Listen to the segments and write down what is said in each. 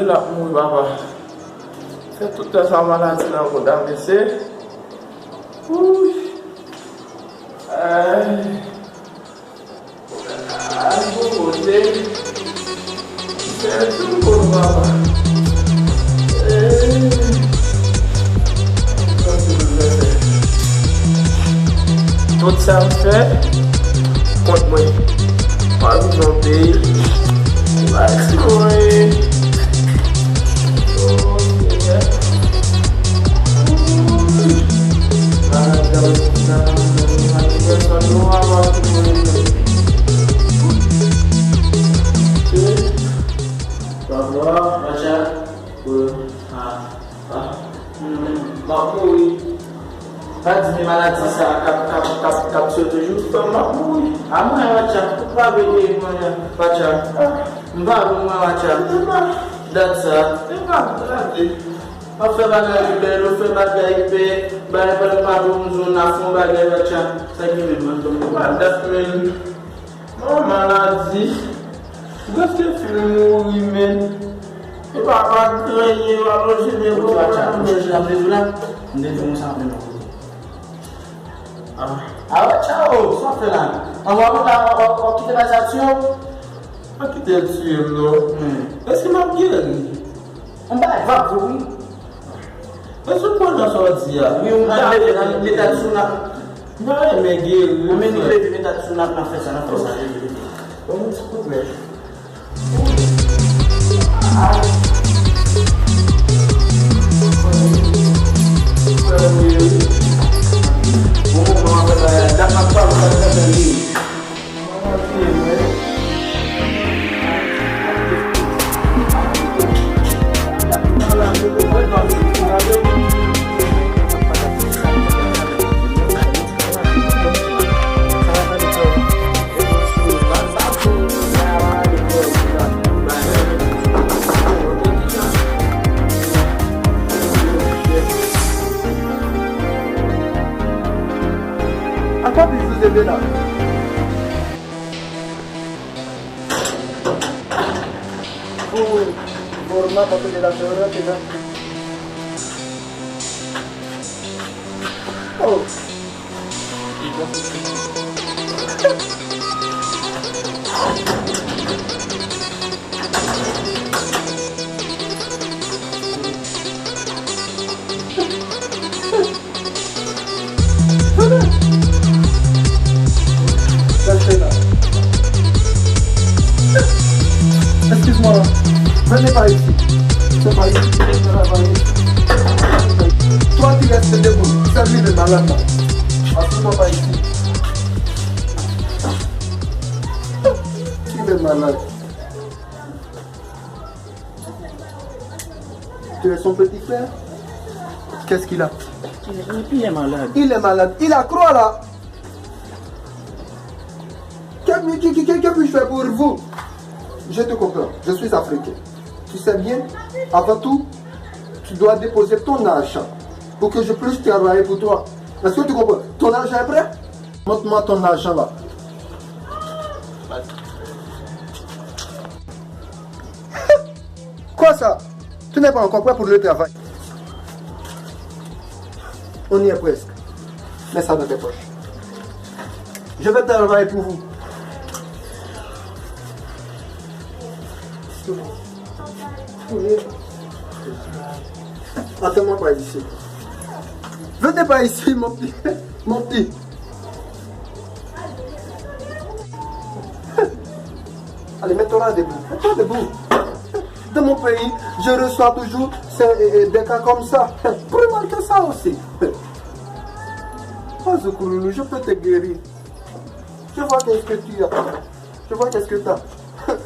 il a mouru, papa. C'est tout ça maladie dans le corps, mais c'est. Ouh. C'est tout pour papa. Tout ça me fait contre moi. Par exemple, merci moi. Pas de maladie, ça capture toujours comme ma mouille. Ah, moi, pas venir, moi, m'ba dans ça. On fait bagay, on fait bagay, pas zone à fond bagay, ça qui me non, maladie. Qu'est-ce que tu veux mourir, mais? Il va pas gagner, il va loger mes beaux. Je vais ça. Ah ouais, ciao, ça fait là. On va quitter la station. On va quitter le tuyau, non? Est-ce que m'a guéri? On va vous. Est-ce que vous avez sorti? Oui, on va aller l'état de Souna. Non, mais guéri. On va aller l'état de Souna pour faire ça. On se coupe. Là. Forma porque de la sombra que da. Oh. Excuse-moi, venez par ici. C'est pas ici, toi tu restes debout, c'est lui le malade. Assis-moi pas ici. Il est malade. Tu es son petit frère? Qu'est-ce qu'il a? Il est malade. Il est malade. Il a croix là. Que puis-je faire pour vous? Je te comprends, je suis africain. Tu sais bien, avant tout, tu dois déposer ton argent pour que je puisse travailler pour toi. Est-ce que tu comprends? Ton argent est prêt? Montre-moi ton argent là. Quoi ça? Tu n'es pas encore prêt pour le travail. On y est presque. Mets ça dans tes poches. Je vais travailler pour vous. Attends-moi pas ici. Venez pas ici, mon petit. Mon petit. Allez, mets-toi debout. Mets-toi debout. Dans mon pays, je reçois toujours des cas comme ça. Pour remarquer ça aussi. Oh, zoukouloulou, je peux te guérir. Je vois qu'est-ce que tu as. Je vois qu'est-ce que tu as.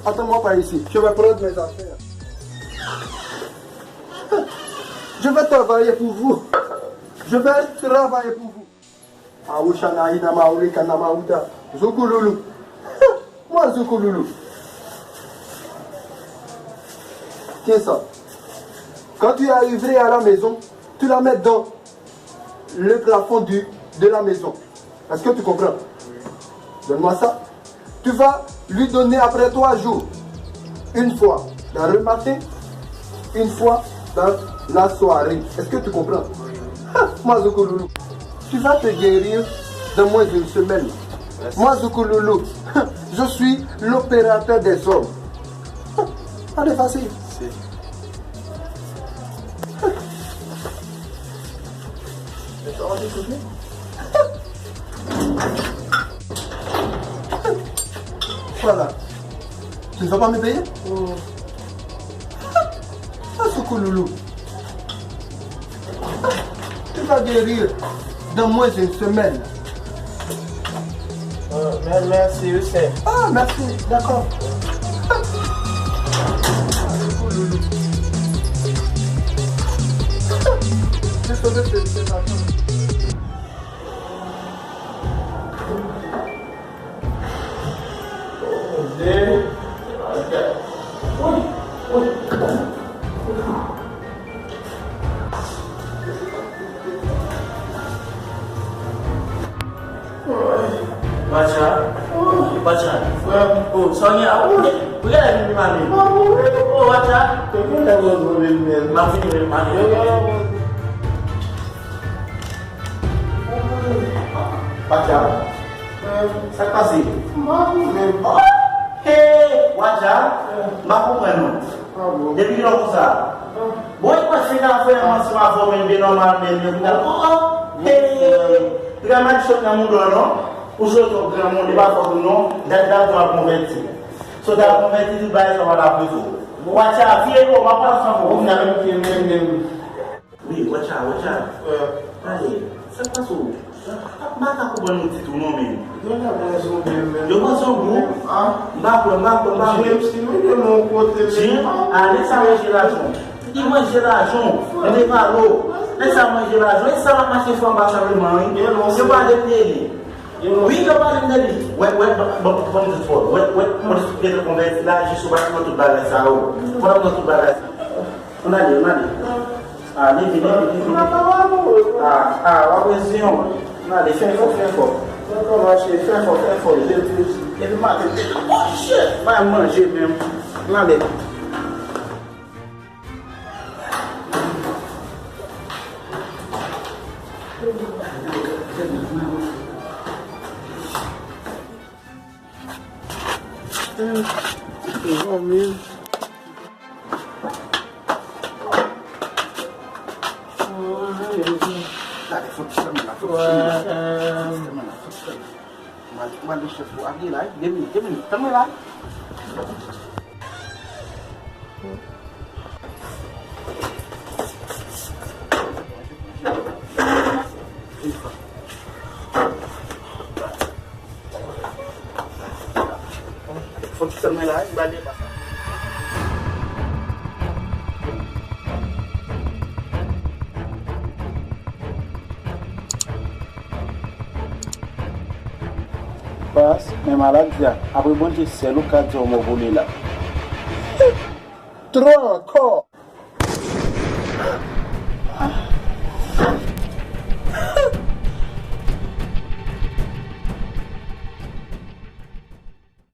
Attends-moi pas ici. Je vais prendre mes affaires. Je vais travailler pour vous. Je vais travailler pour vous. Aouchana ina maurika na mauta. Zoukouloulou. Moi, zoukouloulou. Tiens ça. Quand tu arriveras à la maison, tu la mets dans le plafond de la maison. Est-ce que tu comprends? Donne-moi ça. Tu vas lui donner après 3 jours. Une fois dans le matin, une fois dans la soirée. Est-ce que tu comprends? Moi, zoukouloulou, tu vas te guérir dans moins d'une semaine. Merci. Moi, zoukouloulou, je suis l'opérateur des hommes. Allez, facile. Voilà. Tu ne vas pas me payer? Zoukouloulou, tu vas guérir dans moins d'une semaine. Merci, Youssef. Ah, merci, d'accord. Zoukouloulou. J'ai sauvé cet argent. Baca, oh, soalnya aku, bukan lagi di mana? Oh, baca, maafin di mana? Baca, saya kasih. Oh, hey, baca, maafin mana? Jadi kita usah. Boleh pasien apa yang masih maafin di normal ni? Oh, hey, kita masuk namun dulu. Os outros gramos de baixo do não, dá para convertir. Só dá para convertir de baixo para lá para o watch out, filho, uma palavra só, não que mesmo. Oui, watch out. Aí, você passou. Mata com o banho de tu nome. Eu passo um grupo, maco. Sim, nessa geração. E uma geração, ele falou, nessa geração, ele sabe mais que foi uma baixa de mãe. Eu guardei dele. Oui, eu parle dele. Vamos supor, quando Pedro conversa lá, a gente vai para outro bagay sa ou. Para outro bagay sa. Onde? Livre. O coisinho. Onde? Fais fort. Fais fort. Ele mata. Oh, shit. Vai manger mesmo. Onde? Igual mesmo. Mas deixa eu aqui lá, dê-me, tamo lá. Faut que tu te mets là, il va aller là. Passe, mais malade, après bon Dieu, c'est le cas de mon volet là. Trop encore.